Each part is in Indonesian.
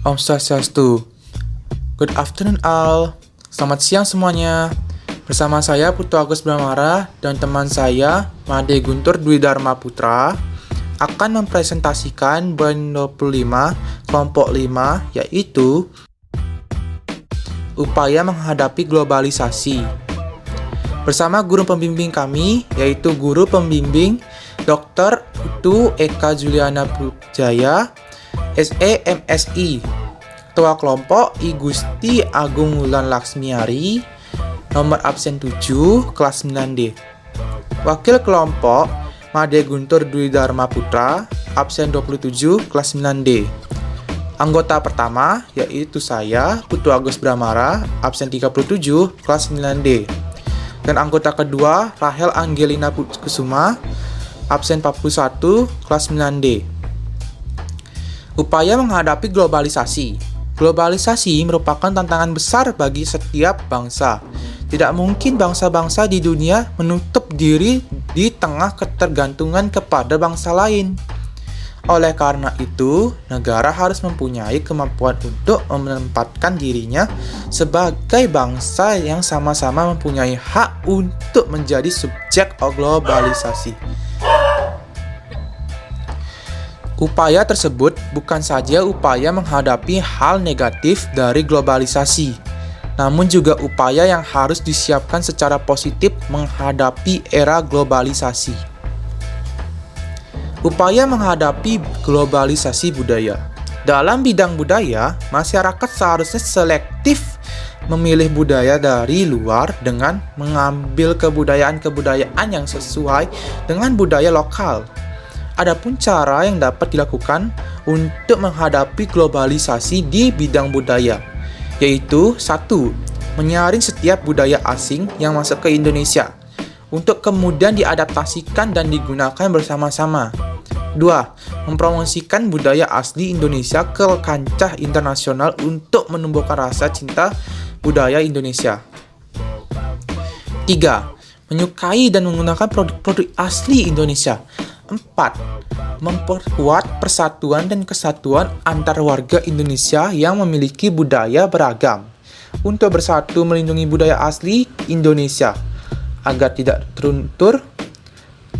Om Swastiastu. Good afternoon all. Selamat siang semuanya. Bersama saya Putu Agus Bramara dan teman saya Made Guntur Dwi Dharma Putra akan mempresentasikan poin 25 kelompok 5, yaitu upaya menghadapi globalisasi. Bersama guru pembimbing kami, yaitu guru pembimbing Dr. Putu Eka Juliana Pujaya, SE MSI. Ketua kelompok I Gusti Agung Wulan Laksmiari, nomor absen 7, kelas 9D. Wakil kelompok Made Guntur Dwi Dharma Putra, absen 27, kelas 9D. Anggota pertama yaitu saya, Putu Agus Bramara, absen 37, kelas 9D. Dan anggota kedua, Rahel Angelina Kusuma, absen 41, kelas 9D. Upaya menghadapi globalisasi. Globalisasi merupakan tantangan besar bagi setiap bangsa. Tidak mungkin bangsa-bangsa di dunia menutup diri di tengah ketergantungan kepada bangsa lain. Oleh karena itu, negara harus mempunyai kemampuan untuk menempatkan dirinya sebagai bangsa yang sama-sama mempunyai hak untuk menjadi subjek globalisasi. Upaya tersebut bukan saja upaya menghadapi hal negatif dari globalisasi, namun juga upaya yang harus disiapkan secara positif menghadapi era globalisasi. Upaya menghadapi globalisasi budaya. Dalam bidang budaya, masyarakat seharusnya selektif memilih budaya dari luar dengan mengambil kebudayaan-kebudayaan yang sesuai dengan budaya lokal. Adapun cara yang dapat dilakukan untuk menghadapi globalisasi di bidang budaya, yaitu 1. Menyaring setiap budaya asing yang masuk ke Indonesia, untuk kemudian diadaptasikan dan digunakan bersama-sama. 2. Mempromosikan budaya asli Indonesia ke kancah internasional untuk menumbuhkan rasa cinta budaya Indonesia. 3. Menyukai dan menggunakan produk-produk asli Indonesia. 4. Memperkuat persatuan dan kesatuan antar warga Indonesia yang memiliki budaya beragam untuk bersatu melindungi budaya asli Indonesia agar tidak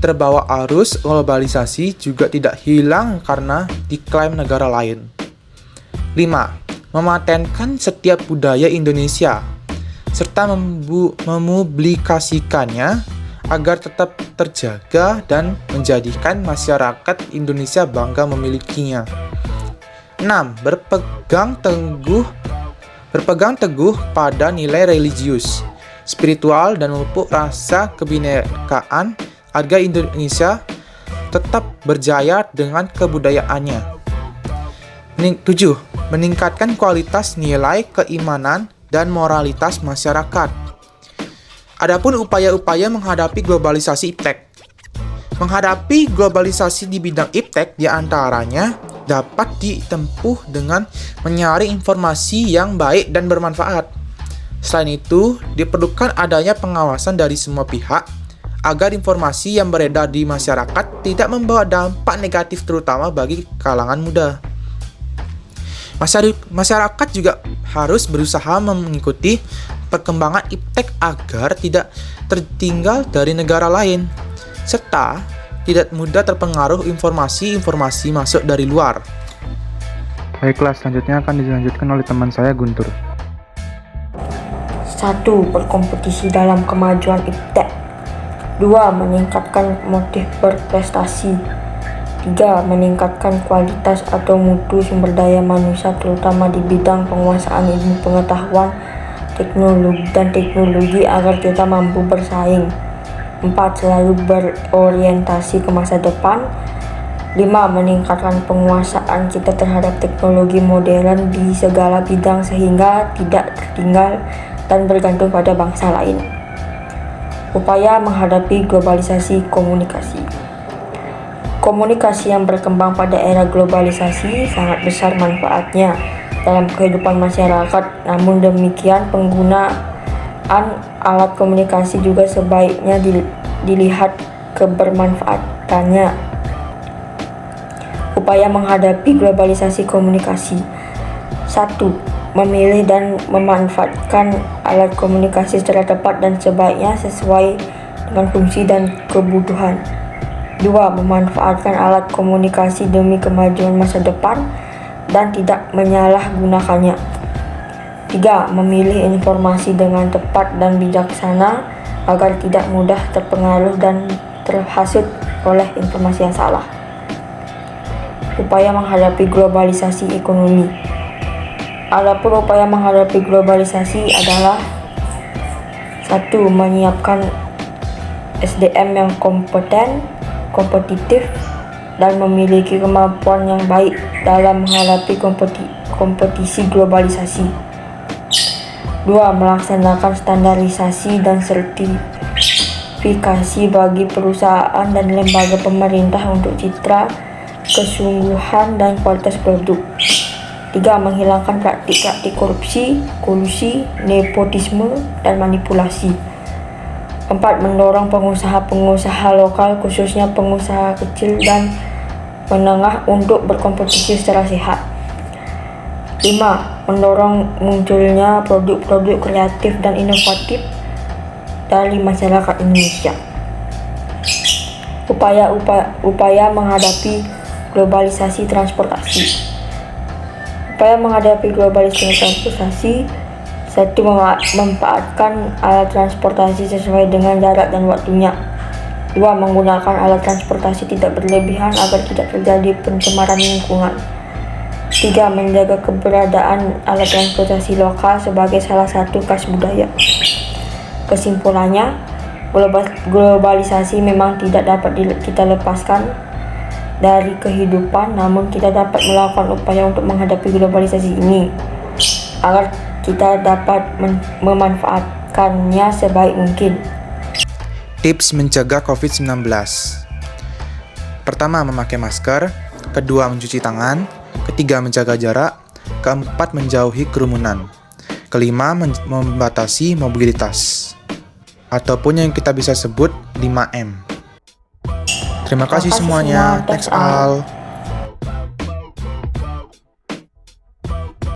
terbawa arus globalisasi, juga tidak hilang karena diklaim negara lain. 5. Mematenkan setiap budaya Indonesia serta mempublikasikannya agar tetap terjaga dan menjadikan masyarakat Indonesia bangga memilikinya. 6. Berpegang teguh pada nilai religius, spiritual, dan memupuk rasa kebinekaan agar Indonesia tetap berjaya dengan kebudayaannya. 7. Meningkatkan kualitas nilai keimanan dan moralitas masyarakat. Adapun upaya-upaya menghadapi globalisasi iptek. Menghadapi globalisasi di bidang iptek diantaranya dapat ditempuh dengan menyaring informasi yang baik dan bermanfaat. Selain itu, diperlukan adanya pengawasan dari semua pihak agar informasi yang beredar di masyarakat tidak membawa dampak negatif terutama bagi kalangan muda. Masyarakat juga harus berusaha mengikuti perkembangan iptek agar tidak tertinggal dari negara lain, serta tidak mudah terpengaruh informasi-informasi masuk dari luar. Baiklah, selanjutnya akan dilanjutkan oleh teman saya Guntur. 1. Berkompetisi dalam kemajuan iptek. 2. Meningkatkan motif berprestasi. 3. Meningkatkan kualitas atau mutu sumber daya manusia terutama di bidang penguasaan ilmu pengetahuan, teknologi agar kita mampu bersaing. 4. Selalu berorientasi ke masa depan. 5. Meningkatkan penguasaan kita terhadap teknologi modern di segala bidang sehingga tidak tertinggal dan bergantung pada bangsa lain. Upaya menghadapi globalisasi komunikasi. Komunikasi yang berkembang pada era globalisasi sangat besar manfaatnya dalam kehidupan masyarakat. Namun demikian, penggunaan alat komunikasi juga sebaiknya dilihat kebermanfaatannya. Upaya menghadapi globalisasi komunikasi. 1. Memilih dan memanfaatkan alat komunikasi secara tepat dan sebaiknya sesuai dengan fungsi dan kebutuhan. 2. Memanfaatkan alat komunikasi demi kemajuan masa depan dan tidak menyalahgunakannya. 3. Memilih informasi dengan tepat dan bijaksana agar tidak mudah terpengaruh dan terhasut oleh informasi yang salah. Upaya menghadapi globalisasi ekonomi. Adapun upaya menghadapi globalisasi adalah 1. Menyiapkan SDM yang kompeten, kompetitif, dan memiliki kemampuan yang baik dalam menghadapi kompetisi globalisasi. 2. Melaksanakan standarisasi dan sertifikasi bagi perusahaan dan lembaga pemerintah untuk citra, kesungguhan, dan kualitas produk. 3. Menghilangkan praktik-praktik korupsi, kolusi, nepotisme, dan manipulasi. 4. Mendorong pengusaha-pengusaha lokal, khususnya pengusaha kecil dan menengah untuk berkompetisi secara sehat. 5. Mendorong munculnya produk-produk kreatif dan inovatif dari masyarakat Indonesia. Upaya menghadapi globalisasi transportasi. Upaya menghadapi globalisasi transportasi. 1. Memanfaatkan alat transportasi sesuai dengan jarak dan waktunya. 2. Menggunakan alat transportasi tidak berlebihan agar tidak terjadi pencemaran lingkungan. 3. Menjaga keberadaan alat transportasi lokal sebagai salah satu khas budaya. Kesimpulannya, globalisasi memang tidak dapat kita lepaskan dari kehidupan, namun kita dapat melakukan upaya untuk menghadapi globalisasi ini agar kita dapat memanfaatkannya sebaik mungkin. Tips mencegah COVID-19. Pertama, memakai masker. Kedua, mencuci tangan. Ketiga, menjaga jarak. Keempat, menjauhi kerumunan. Kelima, membatasi mobilitas. Ataupun yang kita bisa sebut 5M. Terima kasih semuanya. Thanks all.